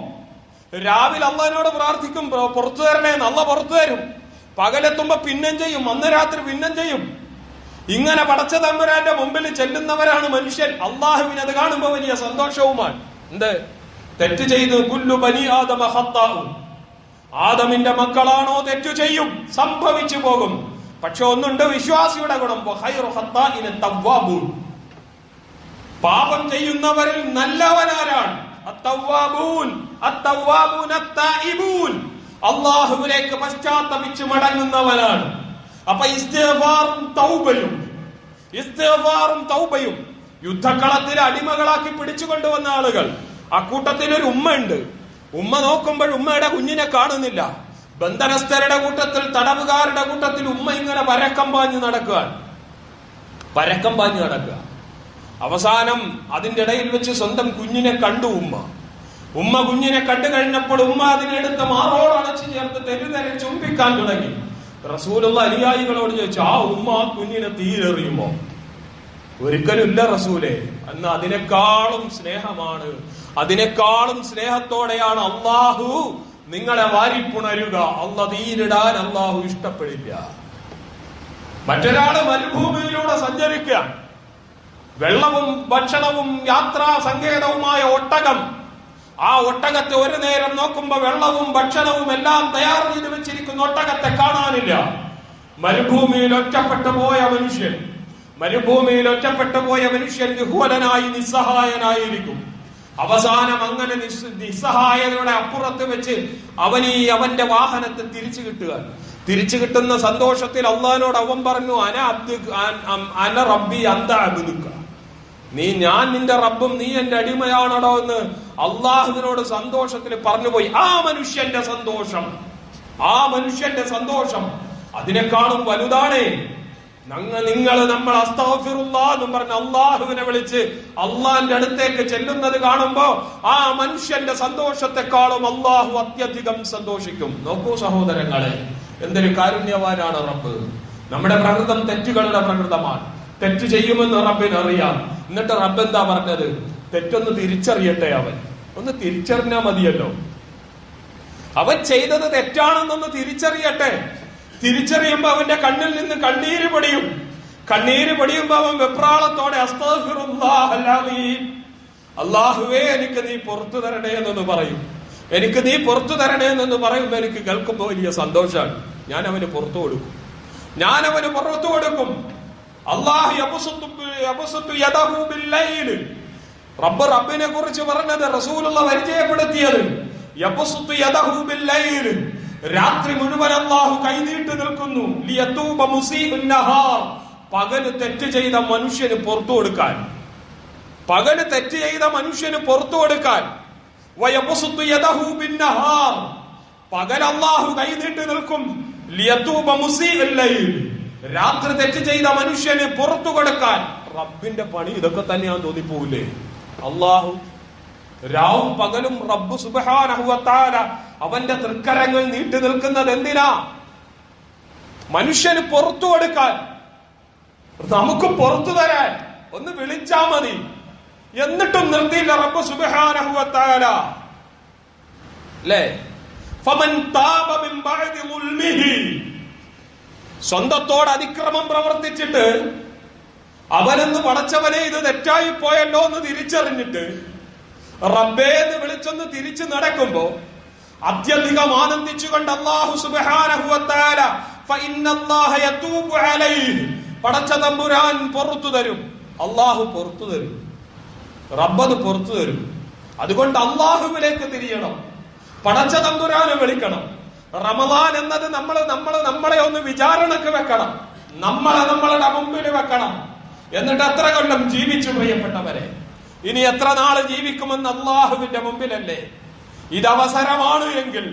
രാവിലെ അള്ളാഹിനോട് പ്രാർത്ഥിക്കും, പുറത്തു തരണേന്ന്. അള്ള പുറത്തു തരും. പകലെത്തുമ്പോ പിന്നും ചെയ്യും, അന്ന് രാത്രി പിന്നും ചെയ്യും. ഇങ്ങനെ പടച്ച തമ്പുരാന്റെ മുമ്പിൽ ചെല്ലുന്നവരാണ് മനുഷ്യൻ. അള്ളാഹുവിന് അത് കാണുമ്പോ വലിയ സന്തോഷവുമാണ്. എന്ത് തെറ്റ് ചെയ്തു? കുല്ലു ബനി ആദമ ഖത്താഉ. ആദമിന്റെ മക്കളാണോ തെറ്റു ചെയ്യും, സംഭവിച്ചു പോകും. പക്ഷെ ഒന്നുണ്ട് വിശ്വാസിയുടെ ഗുണം, പാപം ചെയ്യുന്നവരിൽ നല്ലവനാരാണ്? അല്ലാഹുവിലേക്ക് പശ്ചാത്തപിച്ച് മടങ്ങുന്നവനാണ്. അപ്പൊ ഇസ്തിഗ്ഫാറും തൗബയും യുദ്ധക്കളത്തിൽ അടിമകളാക്കി പിടിച്ചുകൊണ്ടുവന്ന ആളുകൾ. അക്കൂട്ടത്തിൽ ഒരു ഉമ്മ ഉണ്ട്. ഉമ്മ നോക്കുമ്പോൾ ഉമ്മയുടെ കുഞ്ഞിനെ കാണുന്നില്ല. ബന്ധനസ്ഥരുടെ കൂട്ടത്തിൽ, തടവുകാരുടെ കൂട്ടത്തിൽ ഉമ്മ ഇങ്ങനെ പരക്കം പാഞ്ഞു നടക്കുക. അവസാനം അതിന്റെ ഇടയിൽ വെച്ച് സ്വന്തം കുഞ്ഞിനെ കണ്ടു ഉമ്മ കുഞ്ഞിനെ കണ്ടു കഴിഞ്ഞപ്പോൾ ഉമ്മ അതിനെടുത്ത് മാറോടടച്ചു ചേർത്ത് തെരുതെരെ ചുംബിക്കാൻ തുടങ്ങി. റസൂലുള്ള അനുയായികളോട് ചോദിച്ചു, ആ ഉമ്മ ആ കുഞ്ഞിനെ തീരെറിയുമോ? ഒരിക്കലും ഇല്ല റസൂലേ. അന്ന് അതിനേക്കാളും സ്നേഹത്തോടെയാണ് അള്ളാഹു നിങ്ങളെ വാരിപ്പുണരുക. തീരിടാൻ അള്ളാഹു ഇഷ്ടപ്പെടില്ല. മറ്റൊരാള് മരുഭൂമിയിലൂടെ സഞ്ചരിക്കുക, വെള്ളവും ഭക്ഷണവും യാത്രാ സങ്കേതവുമായ ഒട്ടകം. ആ ഒട്ടകത്തെ ഒരു നേരം നോക്കുമ്പോ വെള്ളവും ഭക്ഷണവും എല്ലാം തയ്യാർ ചെയ്ത് വെച്ചിരിക്കുന്ന ഒട്ടകത്തെ കാണാനില്ല. മരുഭൂമിയിൽ ഒറ്റപ്പെട്ടു പോയ മനുഷ്യൻ നിഹൂലനായി നിസ്സഹായനായിരിക്കും. അവസാനം അങ്ങനെ നിസ്സഹായതയുടെ അപ്പുറത്ത് വെച്ച് അവന്റെ വാഹനത്തെ തിരിച്ചു കിട്ടുന്ന സന്തോഷത്തിൽ അള്ളാഹിനോട് അവൻ പറഞ്ഞു, അന റബ്ബി അന്ത അബ്ദുക. ഞാൻ നിന്റെ റബ്ബും നീ എന്റെ അടിമയാണോ എന്ന് അള്ളാഹുവിനോട് സന്തോഷത്തിൽ പറഞ്ഞുപോയി. ആ മനുഷ്യന്റെ സന്തോഷം അതിനേക്കാളും വലുതാണ്. നമ്മൾ അസ്തഗ്ഫിറുല്ലാഹ് എന്ന് പറഞ്ഞ് അള്ളാഹുവിനെ വിളിച്ച് അള്ളാഹിന്റെ അടുത്തേക്ക് ചെല്ലുന്നത് കാണുമ്പോ ആ മനുഷ്യന്റെ സന്തോഷത്തെക്കാളും അള്ളാഹു അത്യധികം സന്തോഷിക്കും. നോക്കൂ സഹോദരങ്ങളെ, എന്തൊരു കാരുണ്യവാനാണ് റബ്ബ്. നമ്മുടെ പ്രകൃതം തെറ്റുകളുടെ പ്രകൃതമാണ്. തെറ്റ് ചെയ്യുമെന്ന് റബ്ബിന് അറിയാം. എന്നിട്ട് റബ്ബ് എന്താ പറഞ്ഞത്? തെറ്റൊന്ന് തിരിച്ചറിയട്ടെ. ഒന്ന് തിരിച്ചറിഞ്ഞാ മതിയല്ലോ. അവൻ ചെയ്തത് തെറ്റാണെന്നൊന്ന് തിരിച്ചറിയട്ടെ. തിരിച്ചറിയുമ്പോ അവന്റെ കണ്ണിൽ നിന്ന് കണ്ണീര് പൊടിയുമ്പോ അവൻ വെപ്രാളത്തോടെ അസ്തഗ്ഫിറുല്ലാഹൽ അലീം, അല്ലാഹുവേ എനിക്ക് നീ പുറത്തു തരണേ എന്നൊന്ന് പറയും. എനിക്ക് കേൾക്കുമ്പോ വലിയ സന്തോഷമാണ്. ഞാൻ അവന് പുറത്തു കൊടുക്കും. അല്ലാഹു യബ്സുത്തു യദഹു ബില്ലൈൽ. റബ്ബിനെ കുറിച്ച് പറഞ്ഞത് റസൂലുള്ള പരിചയപ്പെടുത്തിയത്. യബ്സുത്തു യദഹു ബില്ലൈൽ, രാത്രി മുഴുവൻ അല്ലാഹു കൈനീട്ടി നിൽക്കുന്നു. ലിയതൂബ മുസീഉൻ നഹാർ, പകല് തെറ്റ് ചെയ്ത മനുഷ്യന് പുറത്തു കൊടുക്കാൻ, പകല് തെറ്റ് ചെയ്ത മനുഷ്യന് പുറത്തു കൊടുക്കാൻ. വയബസുത്തു യദഹു ബിന്നഹാർ, പകൽ അല്ലാഹു കൈനീട്ടി നിൽക്കും. ലിയതൂബ മുസീഉൽ ലൈൽ, രാത്രി തെറ്റ് ചെയ്ത മനുഷ്യന് പുറത്തു കൊടുക്കാൻ. റബ്ബിന്റെ പണി ഇതൊക്കെ തന്നെയാന്ന് തോന്നിപ്പോവില്ലേ? അല്ലാഹു രാവും പകലും റബ്ബ് സുബ്ഹാനഹു വ തആല അവന്റെ തൃക്കരങ്ങൾ നീട്ടി നിൽക്കുന്നത് എന്തിനാ? മനുഷ്യന് പുറത്തു കൊടുക്കാൻ, നമുക്ക് പുറത്തു തരാൻ. ഒന്ന് വിളിച്ചാ മതി. എന്നിട്ടും നിർത്തിയില്ല റബ്ബ് സുബ്ഹാനഹു വ തആല. അല്ലേ? ഫമൻ താബ മിൻ ബഅദി മുൽമിഹി, സ്വന്തത്തോട് അതിക്രമം പ്രവർത്തിച്ചിട്ട് അവനെന്ന് പടച്ചവനെ ഇത് തെറ്റായി പോയല്ലോ എന്ന് തിരിച്ചറിഞ്ഞിട്ട് റബ്ബേ എന്ന് വിളിച്ചൊന്ന് തിരിച്ചു നടക്കുമ്പോ അത്യധികം ആനന്ദിച്ചുകൊണ്ട് അല്ലാഹു സുബ്ഹാനഹു വ തആല ഫഇന്നല്ലാഹ യതൂബു അലൈഹി, പടച്ച തമ്പുരാൻ പുറത്തു തരും. അല്ലാഹു പുറത്തു തരും, റബ്ബത് പുറത്തു തരും. അതുകൊണ്ട് അല്ലാഹുവിലേക്ക് തിരിയണം, പടച്ച തമ്പുരാനെ വിളിക്കണം. റമദാൻ എന്നത് നമ്മളെ ഒന്ന് വിചാരണക്ക് വെക്കണം, നമ്മളുടെ മുമ്പിൽ വെക്കണം. എന്നിട്ട് എത്ര കൊല്ലം ജീവിച്ചു പ്രിയപ്പെട്ടവരെ? ഇനി എത്ര നാള് ജീവിക്കുമെന്ന് അള്ളാഹുവിന്റെ മുമ്പിലല്ലേ? ഇത് അവസരമാണ് എങ്കിൽ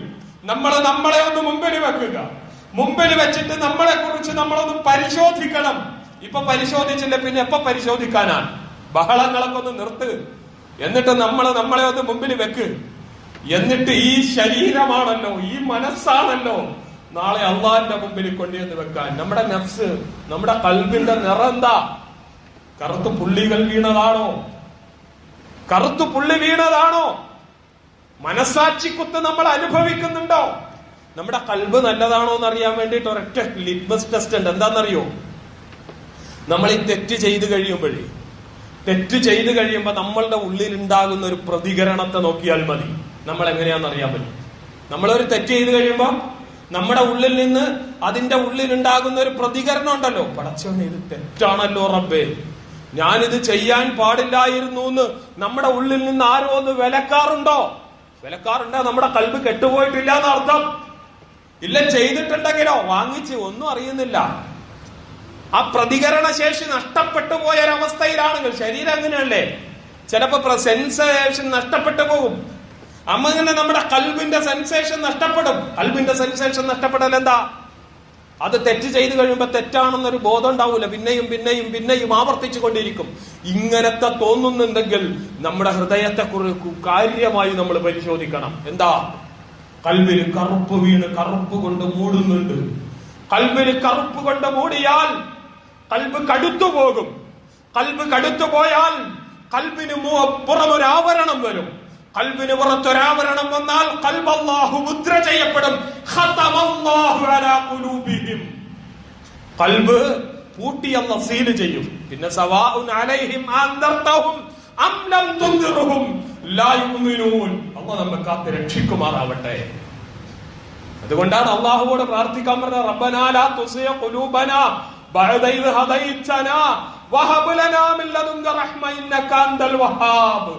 നമ്മളെ ഒന്ന് മുമ്പിൽ വെക്കുക. മുമ്പിൽ വെച്ചിട്ട് നമ്മളെ കുറിച്ച് നമ്മളൊന്ന് പരിശോധിക്കണം. ഇപ്പൊ പരിശോധിച്ചില്ല പിന്നെ എപ്പോ പരിശോധിക്കാനാണ്? ബഹളങ്ങളൊക്കെ ഒന്ന് നിർത്ത്. എന്നിട്ട് നമ്മളെ ഒന്ന് മുമ്പിൽ വെക്ക്. എന്നിട്ട് ഈ ശരീരമാണല്ലോ, ഈ മനസ്സാണല്ലോ നാളെ അള്ളാഹിന്റെ മുമ്പിൽ കൊണ്ടുവന്ന് വെക്കാൻ. നമ്മുടെ നഫ്സ്, നമ്മുടെ ഖൽബിന്റെ നിറം എന്താ? കറുത്തു പുള്ളികൾ വീണതാണോ? കറുത്തു പുള്ളി വീണതാണോ? മനസ്സാക്ഷിക്കുത്ത് നമ്മൾ അനുഭവിക്കുന്നുണ്ടോ? നമ്മുടെ ഖൽബ് നല്ലതാണോ എന്ന് അറിയാൻ വേണ്ടിയിട്ട് ഒരൊറ്റ ലിറ്റ്മസ് ടെസ്റ്റ് ഉണ്ട്. എന്താണെന്നറിയോ? നമ്മൾ ഈ തെറ്റ് ചെയ്ത് കഴിയുമ്പോ നമ്മളുടെ ഉള്ളിൽ ഉണ്ടാകുന്ന ഒരു പ്രതികരണത്തെ നോക്കിയാൽ മതി. നമ്മൾ എങ്ങനെയാണെന്ന് അറിയാൻ പറ്റും. നമ്മളൊരു തെറ്റ് ചെയ്ത് കഴിയുമ്പോ നമ്മുടെ ഉള്ളിൽ നിന്ന് അതിന്റെ ഉള്ളിലുണ്ടാകുന്ന ഒരു പ്രതികരണം ഉണ്ടല്ലോ. പടച്ചവനെ ഇത് തെറ്റാണല്ലോ റബ്ബേ, ഞാനിത് ചെയ്യാൻ പാടില്ലായിരുന്നു എന്ന് നമ്മുടെ ഉള്ളിൽ നിന്ന് ആരോ ഒന്ന് വിലക്കാറുണ്ടോ? നമ്മുടെ ഖൽബ് കെട്ടുപോയിട്ടില്ല എന്നർത്ഥം. ഇല്ല, ചെയ്തിട്ടുണ്ടെങ്കിലോ വാങ്ങിച്ച് ഒന്നും അറിയുന്നില്ല. ആ പ്രതികരണ ശേഷി നഷ്ടപ്പെട്ടു പോയൊരവസ്ഥയിലാണെങ്കിൽ, ശരീരം അങ്ങനെയല്ലേ, ചിലപ്പോ സെൻസേഷൻ നഷ്ടപ്പെട്ടു പോകും. അങ്ങനെ നമ്മുടെ ഖൽബിന്റെ സെൻസേഷൻ നഷ്ടപ്പെടും. ഖൽബിന്റെ സെൻസേഷൻ നഷ്ടപ്പെടൽ എന്താ? അത് തെറ്റ് ചെയ്ത് കഴിയുമ്പോ തെറ്റാണെന്നൊരു ബോധം ഉണ്ടാവൂല. പിന്നെയും ആവർത്തിച്ചു കൊണ്ടിരിക്കും. ഇങ്ങനത്തെ തോന്നുന്നുണ്ടെങ്കിൽ നമ്മുടെ ഹൃദയത്തെ കുറിച്ച് കാര്യമായി നമ്മൾ പരിശോധിക്കണം. എന്താ? ഖൽബിൽ കറുപ്പ് കൊണ്ട് മൂടുന്നുണ്ട്. ഖൽബിൽ കറുപ്പ് കൊണ്ട് മൂടിയാൽ ഖൽബ് കടുത്തു പോകും. ഖൽബ് കടുത്തു പോയാൽ ഖൽബിന് പുറമൊരാവരണം വരും. ഖൽബിന് പുറത്തൊരാവരണം വന്നാൽ ഖൽബ് അല്ലാഹു മുദ്ര ചെയ്യപ്പെടും. ഖതമല്ലാഹു അലാ ഖുലൂബിഹിം, ഖൽബ് പൂട്ടി അല്ലാഹു സീൽ ചെയ്യും. പിന്നെ സവാഉൻ അലൈഹിം അൻദർതഹും അം ലം തുൻദിർഹും ലാ യുമിനൂൻ. അല്ലാഹു നമ്മെ കാത്ത് രക്ഷിക്കുമാറാവട്ടെ. അതുകൊണ്ടാണ് അല്ലാഹുവോട് പ്രാർത്ഥിക്കാൻ പറഞ്ഞത്, റബ്ബനാ ലാ തുസിയ ഖുലൂബനാ ബഅദ ഇദ് ഹദൈതനാ വഹബ് ലനാ മിൻ ലദുൻക റഹ്മ ഇന്നക അൻതൽ വഹാബ്.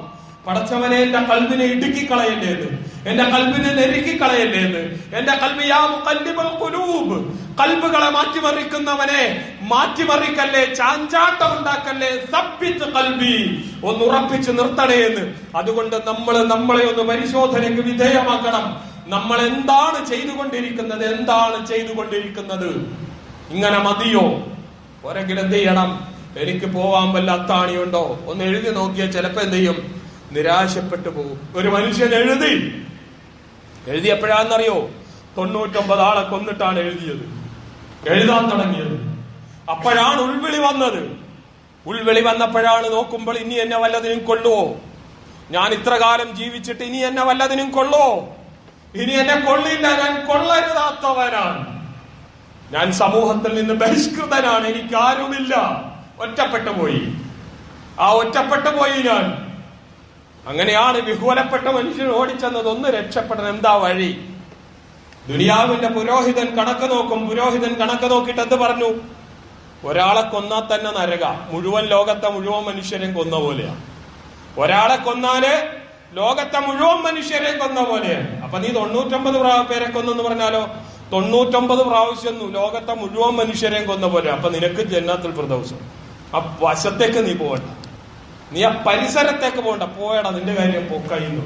പടച്ചവനെ എന്റെ കൽബിനെ ഇടുക്കിക്കളയല്ലേന്ന്, എന്റെ കൽബിനെ നെരുക്കിക്കളയല്ലേന്ന്. എന്റെ കൽബ് യാ മുഖല്ലിബുൽ ഖുലൂബ്, കൽബുകളെ മാറ്റിമറിക്കുന്നവനെ മാറ്റിമറിക്കല്ലേ, ചാഞ്ചാട്ടം ഉണ്ടാക്കല്ലേ. സബ്ബിത് ഖൽബി, ഒന്ന് ഉറപ്പിച്ച് നിർത്തണേ എന്ന്. അതുകൊണ്ട് നമ്മളെ ഒന്ന് പരിശോധനയ്ക്ക് വിധേയമാക്കണം. നമ്മൾ എന്താണ് ചെയ്തുകൊണ്ടിരിക്കുന്നത്? ഇങ്ങനെ മതിയോ? ഒരെങ്കിലും എന്ത് ചെയ്യണം? എനിക്ക് പോവാൻ വല്ല അത്താണിയുണ്ടോ? ഒന്ന് എഴുതി നോക്കിയാൽ ചിലപ്പോ എന്ത് ചെയ്യും? നിരാശപ്പെട്ടു പോകും. ഒരു മനുഷ്യൻ എഴുതിയപ്പോഴാണെന്നറിയോ? 99 ആളെ കൊന്നിട്ടാണ് എഴുതാൻ തുടങ്ങിയത്. അപ്പോഴാണ് ഉൾവിളി വന്നത്. ഉൾവിളി വന്നപ്പോഴാണ് നോക്കുമ്പോൾ ഇനി എന്നെ വല്ലതിനും കൊള്ളുവോ? ഞാൻ ഇത്ര കാലം ജീവിച്ചിട്ട് ഇനി എന്നെ വല്ലതിനും കൊള്ളുവോ? ഇനി എന്നെ കൊള്ളില്ല. ഞാൻ കൊള്ളരുതാത്തവനാണ്. ഞാൻ സമൂഹത്തിൽ നിന്ന് ബഹിഷ്കൃതനാണ്. എനിക്ക് ആരുമില്ല. ഒറ്റപ്പെട്ടു പോയി ഞാൻ. അങ്ങനെയാണ് വിഹ്വലപ്പെട്ട മനുഷ്യൻ ഓടിച്ചെന്നത്. ഒന്ന് രക്ഷപ്പെടാൻ എന്താ വഴി? ദുനിയാവിന്റെ പുരോഹിതൻ കണക്ക് നോക്കിയിട്ട് എന്ത് പറഞ്ഞു? ഒരാളെ കൊന്നാൽ തന്നെ നരക. മുഴുവൻ ലോകത്തെ മുഴുവൻ മനുഷ്യരെയും കൊന്ന പോലെയാണ്. ഒരാളെ കൊന്നാല് ലോകത്തെ മുഴുവൻ മനുഷ്യരെ കൊന്ന പോലെയാണ്. അപ്പൊ നീ 99 പേരെ കൊന്നെന്ന് പറഞ്ഞാലോ 99 പ്രാവശ്യം ലോകത്തെ മുഴുവൻ മനുഷ്യരെയും കൊന്ന പോലെ. അപ്പൊ നിനക്ക് ജന്നത്തുൽ ഫിർദൗസ്. ആ വശത്തേക്ക് നീ പോകണ്ട, നീ ആ പരിസരത്തേക്ക് പോകണ്ട. പോയടാ, നിന്റെ കാര്യം പോക്കഴിയുന്നു.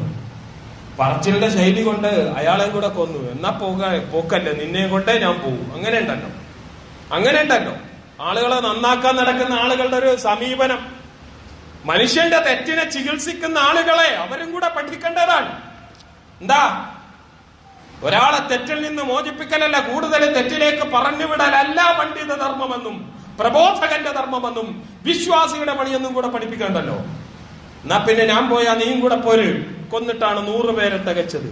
പറച്ചിലിന്റെ ശൈലി കൊണ്ട് അയാളെയും കൂടെ കൊന്നു. എന്നാ പോക്കല്ലേ, നിന്നെയും കൊണ്ടേ ഞാൻ പോകും. അങ്ങനെ ഉണ്ടല്ലോ ആളുകളെ നന്നാക്കാൻ നടക്കുന്ന ആളുകളുടെ ഒരു സമീപനം. മനുഷ്യന്റെ തെറ്റിനെ ചികിത്സിക്കുന്ന ആളുകളെ അവരും കൂടെ പഠിക്കേണ്ടതാണ്. എന്താ, ഒരാളെ തെറ്റിൽ നിന്ന് മോചിപ്പിക്കലല്ല, കൂടുതൽ തെറ്റിലേക്ക് പറഞ്ഞുവിടലല്ല പണ്ഡിത ധർമ്മമെന്നും പ്രബോധകന്റെ ധർമ്മമെന്നും വിശ്വാസിയുടെ പണിയെന്നും കൂടെ പഠിപ്പിക്കണ്ടല്ലോ. എന്നാ പിന്നെ ഞാൻ പോയാ നീയും കൂടെ പോര്. കൊന്നിട്ടാണ് 100 പേരെ തികച്ചത്.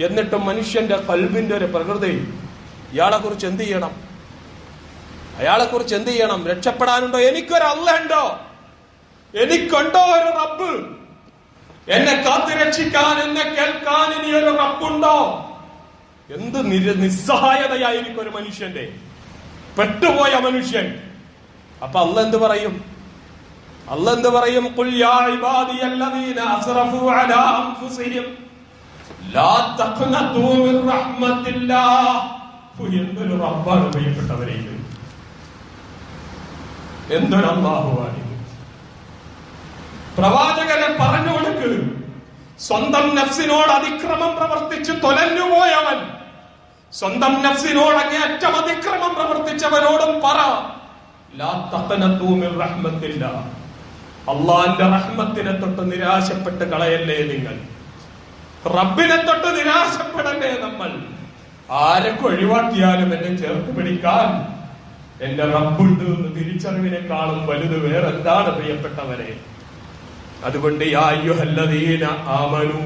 എന്നിട്ടും മനുഷ്യന്റെ കൽബിന്റെ ഒരു പ്രകൃതി. ഇയാളെ കുറിച്ച് എന്ത് ചെയ്യണം? രക്ഷപ്പെടാനുണ്ടോ? എനിക്കൊരു അല്ലാഹ് ഉണ്ടോ? എനിക്കുണ്ടോ ഒരു റബ്ബ്? എന്നെ കാത്തുരക്ഷിക്കാൻ, എന്നെ കേൾക്കാൻ ഇനി ഒരു റബ്ബുണ്ടോ? എന്ത് നിസ്സഹായതയായിരിക്കും ഒരു മനുഷ്യന്റെ, പെട്ടുപോയ മനുഷ്യൻ. അപ്പൊ അല്ലാഹ് എന്ത് പറയും? ഖുൽ യാ ഇബാദിയല്ലദീന അസ്റഫു അലാ അൻഫുസിഹിം ലാ തഖ്നതു മിർ റഹ്മത്തില്ലാഹ്. എന്തൊരു റബ്ബാണ് പ്രിയപ്പെട്ടവരെ, എന്തൊരു അല്ലാഹുവാണ്. പ്രവാചകനെ പറഞ്ഞു കൊടുക്ക്, സ്വന്തം നഫ്സിനോട് അതിക്രമം പ്രവർത്തിച്ച് തൊലഞ്ഞുപോയവൻ, സ്വന്തം നഫ്സിനോട് അങ്ങേയറ്റം അതിക്രമം പ്രവർത്തിച്ചവരോടും പറ, ലാ തഖ്നതു മിർ റഹ്മത്തില്ലാഹ്. അള്ളാന്റെ റഹ്മത്തിനെ തൊട്ട് നിരാശപ്പെട്ട് കളയല്ലേ നിങ്ങൾ. റബ്ബിനെ തൊട്ട് നിരാശപ്പെടല്ലേ നമ്മൾ. ആരൊക്കെ ഒഴിവാക്കിയാലും എന്നെ ചേർത്ത് പിടിക്കാൻ എന്റെ റബ്ബുണ്ട് എന്ന് തിരിച്ചറിവിനേക്കാളും വലുത് വേറെന്താണ് പ്രിയപ്പെട്ടവരെ? അതുകൊണ്ട് യാ അയ്യുഹല്ലദീന ആമനൂ,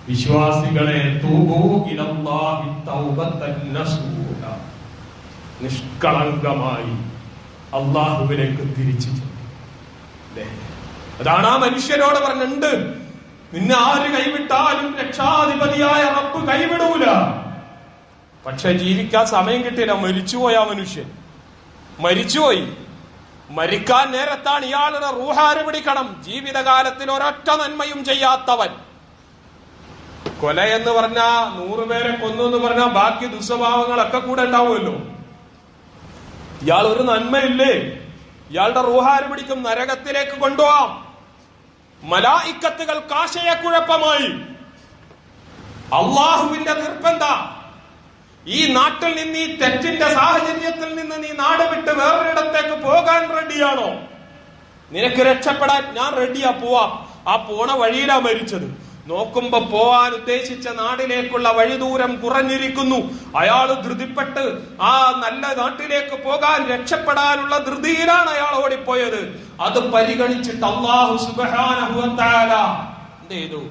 വിശ്വാസികളെ, തൂബൂ ഇലല്ലാഹി തൗബതൻ നസൂഹ, നിഷ്കളങ്കമായി അല്ലാഹുവിലേക്ക് തിരിച്ചു. അതാണ് ആ മനുഷ്യരോട് പറഞ്ഞിട്ടുണ്ട്, നിന്നെ ആര് കൈവിട്ടാലും രക്ഷാധിപതിയായ റബ്ബ് കൈവിടൂല. പക്ഷെ ജീവിക്കാൻ സമയം കിട്ടിയില്ല. മരിച്ചുപോയ ആ മനുഷ്യൻ മരിച്ചുപോയി. മരിക്കാൻ നേരത്താണ് ഇയാളുടെ റൂഹാര് പിടിക്കണം. ജീവിതകാലത്തിൽ ഒരൊറ്റ നന്മയും ചെയ്യാത്തവൻ. കൊല എന്ന് പറഞ്ഞാ 100 പേരെ കൊന്നു എന്ന് പറഞ്ഞാ ബാക്കി ദുസ്വഭാവങ്ങളൊക്കെ കൂടെ ഉണ്ടാവുമല്ലോ. ഇയാൾ ഒരു നന്മയില്ലേ, ഇയാളുടെ റൂഹാര് പിടിക്കും, നരകത്തിലേക്ക് കൊണ്ടുപോവാം. മലായിക്കത്തുകൾക്ക് ആശയക്കുഴപ്പമായി. അള്ളാഹുവിന്റെ നിർബന്ധ, ഈ നാട്ടിൽ നിന്ന്, ഈ തെറ്റിന്റെ സാഹചര്യത്തിൽ നിന്ന് നീ നാട് വിട്ട് വേറൊരിടത്തേക്ക് പോകാൻ റെഡിയാണോ? നിനക്ക് രക്ഷപ്പെടാൻ ഞാൻ റെഡിയാ, പോവാം. ആ പോണ വഴിയിലാ മരിച്ചത്. നോക്കുമ്പോ പോവാൻ ഉദ്ദേശിച്ച നാടിലേക്കുള്ള വഴിദൂരം കുറഞ്ഞിരിക്കുന്നു. അയാൾ ധൃതിപ്പെട്ട് ആ നല്ല നാട്ടിലേക്ക് പോകാൻ, രക്ഷപ്പെടാനുള്ള ധൃതിയിലാണ് അയാൾ ഓടിപ്പോയത്. അത് പരിഗണിച്ചിട്ട് അല്ലാഹു സുബ്ഹാനഹു വ തആല എന്ത് ചെയ്തു?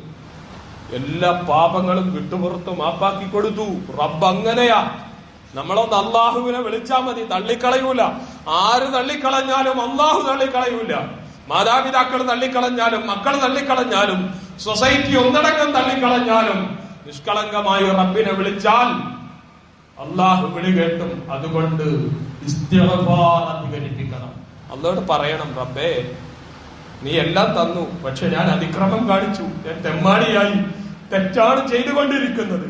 എല്ലാ പാപങ്ങളും വിട്ടുപുറത്ത് മാപ്പാക്കി കൊടുത്തു. റബ്ബ് അങ്ങനെയാ. നമ്മളൊന്ന് അള്ളാഹുവിനെ വിളിച്ചാൽ മതി, തള്ളിക്കളയൂല. ആര് തള്ളിക്കളഞ്ഞാലും അള്ളാഹു തള്ളിക്കളയൂല. മാതാപിതാക്കൾ തള്ളിക്കളഞ്ഞാലും, മക്കൾ തള്ളിക്കളഞ്ഞാലും, സൊസൈറ്റി ഒന്നടങ്കം തള്ളിക്കളഞ്ഞാലും, നിഷ്കളങ്കമായി റബ്ബിനെ വിളിച്ചാൽ അള്ളാഹു വിളി കേട്ടും. അതുകൊണ്ട് ഇസ്തിഗ്ഫാർ അധികരിപ്പിക്കണം. അള്ളാഹുവോട് പറയണം, റബ്ബേ നീ എല്ലാം തന്നു, പക്ഷെ ഞാൻ അതിക്രമം കാണിച്ചു, ഞാൻ തെമ്മാടിയായി, തെറ്റാണ് ചെയ്തുകൊണ്ടിരിക്കുന്നത്.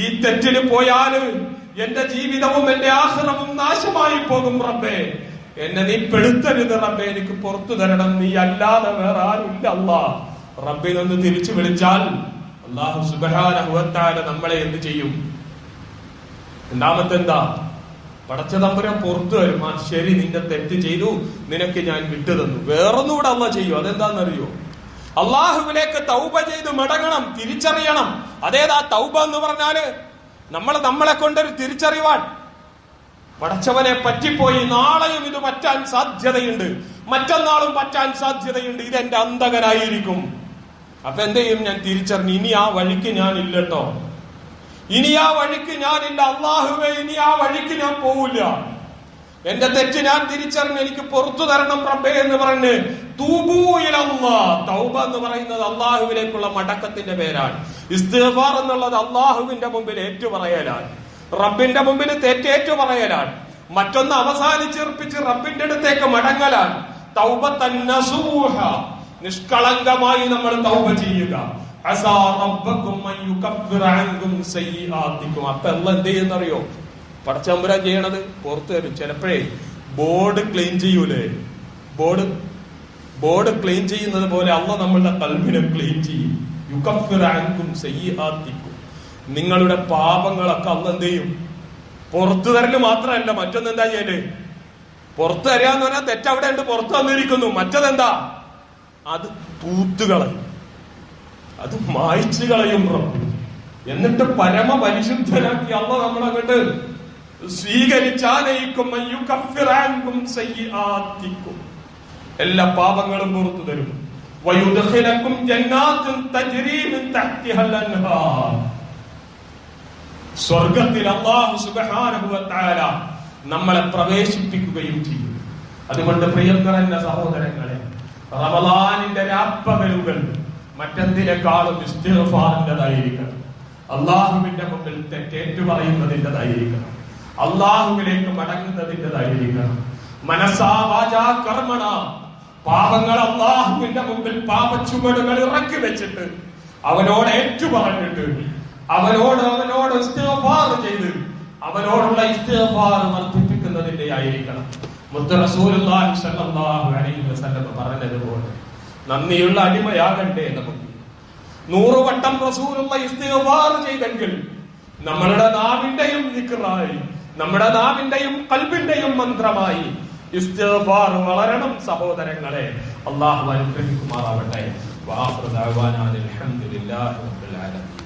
ഈ തെറ്റിന് പോയാല് എന്റെ ജീവിതവും എന്റെ ആഖിറവും നാശമായി പോകും. റബ്ബേ എന്നെ നീ പെടുത്തരുത്. റബ്ബേ എനിക്ക് പുറത്തു തരണം, നീ അല്ലാതെ വേറെ ആരുമില്ല. അല്ലാഹ് റബ്ബിനൊന്ന് തിരിച്ചു വിളിച്ചാൽ അല്ലാഹു സുബ്ഹാനഹു വ തആല നമ്മളെ എന്ത് ചെയ്യും? രണ്ടാമത്തെ എന്താ? പടച്ച തമ്പുരാൻ പുറത്തു വരും. ആ ശരി, നിന്റെ തെറ്റ് ചെയ്തു, നിനക്ക് ഞാൻ വിട്ടു തന്നു. വേറൊന്നുകൂടെ അല്ലാഹ് ചെയ്യും. അതെന്താണെന്നറിയോ? അള്ളാഹുവിലേക്ക് തൗബ ചെയ്ത് മടങ്ങണം, തിരിച്ചറിയണം. അതേതാ തൗബ എന്ന് പറഞ്ഞാല്? നമ്മളെ കൊണ്ടൊരു തിരിച്ചറിവാൻ. പടച്ചവനെ പറ്റിപ്പോയി, നാളെയും ഇത് പറ്റാൻ സാധ്യതയുണ്ട്, മറ്റന്നാളും പറ്റാൻ സാധ്യതയുണ്ട്, ഇതെന്റെ അന്തകനായിരിക്കും. അപ്പൊ എന്ത് ചെയ്യും? ഞാൻ തിരിച്ചറിഞ്ഞു, ഇനി ആ വഴിക്ക് ഞാൻ ഇല്ലട്ടോ, ഇനി ആ വഴിക്ക് ഞാനില്ല. അള്ളാഹുവേ ഇനി ആ വഴിക്ക് ഞാൻ പോവില്ല. എന്റെ തെറ്റ് ഞാൻ തിരിച്ചറിഞ്ഞ് എനിക്ക് പുറത്തു തരണം റബ്ബേ എന്ന് പറഞ്ഞ് തൂബൂ ഇലല്ലാഹ്. തൗബ എന്ന് പറയുന്നത് അള്ളാഹുവിലേക്കുള്ള മടക്കത്തിന്റെ പേരാണ്. ഇസ്തിഗ്ഫാർ എന്നുള്ളത് അള്ളാഹുവിന്റെ മുമ്പിൽ ഏറ്റുപറയലാണ്, റബ്ബിന്റെ മുമ്പിൽ തെറ്റേറ്റു പറയലാണ്. മറ്റൊന്ന് അവസാനിച്ചിർപ്പിച്ച് റബ്ബിന്റെ അടുത്തേക്ക് മടങ്ങലാണ്. തൗബത്തൻ നസൂഹ, നിഷ്കളങ്കമായി നമ്മൾ തൗബ ചെയ്യുക. അസാ റബ്ബക്കും അൻ യുകഫിറ അൻകും സയ്യിആതികും. അപ്പൊ അല്ലാഹ് എന്ത് ചെയ്യുന്നറിയോ? പടച്ചമ്പുരാൻ ചെയ്യണത് പുറത്തു തരും. ചിലപ്പോഴേ ബോർഡ് ക്ലീൻ ചെയ്യൂലേ, ബോർഡ് ക്ലീൻ ചെയ്യുന്നത് പോലെ അല്ലാഹ് നമ്മളുടെ ഖൽബിനെ ക്ലീൻ ചെയ്യും. യുകഫിറ അൻകും സയ്യിആതികും. നിങ്ങളുടെ പാപങ്ങളൊക്കെ അല്ലാഹ് എന്ത് ചെയ്യും? പുറത്തു തരല് മാത്രമല്ല, മറ്റൊന്ന് എന്താ ചെയ്യല്? പുറത്തു തരാന്ന് പറഞ്ഞാൽ തെറ്റവിടെ ഉണ്ട്, പുറത്തു വന്നിരിക്കുന്നു. മറ്റതെന്താ? അത് തൂത്തുകളയും, അത് മായ്ച്ചു കളയും റബ്ബ്. എന്നിട്ട് പരമപരിശുദ്ധനാക്കി അല്ലാഹ് നമ്മളങ്ങോട്ട് സ്വീകരിച്ചാനയിക്കും. എല്ലാ പാപങ്ങളും പുറത്തു തരും. വയുദ്ഖിലക്കും ജന്നാത്തുൻ തജ്രി മിൻ തഹ്തിഹൽ അൻഹാർ. സ്വർഗ്ഗത്തിൽ അല്ലാഹു സുബ്ഹാനഹു വ തആല നമ്മളെ പ്രവേശിപ്പിക്കുകയും ചെയ്യും. അതുകൊണ്ട് പ്രിയങ്കരന്റെ സഹോദരങ്ങളെ, റമളാനിന്റെ രാപ്പകലുകൾ മറ്റെന്തിനേക്കാളും ഇസ്തിഗ്ഫാറിന്റേതായിരിക്കണം. അള്ളാഹുവിന്റെ മുമ്പിൽ തെറ്റേറ്റു പറയുന്നതിൻ്റെതായിരിക്കണം. അള്ളാഹുവിലേക്ക് മടങ്ങുന്നതിൻ്റെതായിരിക്കണം. മനസ്സാ വാചാ കർമ്മണ പാപങ്ങൾ അള്ളാഹുവിന്റെ മുമ്പിൽ പാപച്ചുമടുകൾ ഇറക്കി വെച്ചിട്ട് അവനോട് ഏറ്റുപറഞ്ഞിട്ട് അവനോട് ഇസ്തിഗ്ഫാർ ചെയ്ത് അവനോടുള്ള ഇസ്തിഗ്ഫാർ വർദ്ധിപ്പിക്കുന്നതിന്റെ ആയിരിക്കണം. മുത്ത് റസൂലുള്ളാഹി സ്വല്ലല്ലാഹു അലൈഹി വസല്ലം പറഞ്ഞതുപോലെ നന്ദിയുള്ള അടിമയാകണ്ടേ നമുക്ക്. 100 വട്ടം റസൂലുള്ള ഇസ്തിഗ്ഫാർ ചെയ്തെങ്കിൽ നമ്മളുടെ നാവിന്റെയും ദിക്റായി, നമ്മുടെ നാവിന്റെയും ഖൽബിന്റെയും മന്ത്രമായി ഇസ്തിഗ്ഫാർ വളരണം സഹോദരങ്ങളെ. അല്ലാഹു അനുഗ്രഹിക്കുമാറാവട്ടെ. വആഖിറു ദഅവാനാ അൽഹംദുലില്ലാഹി റബ്ബിൽ ആലമീൻ.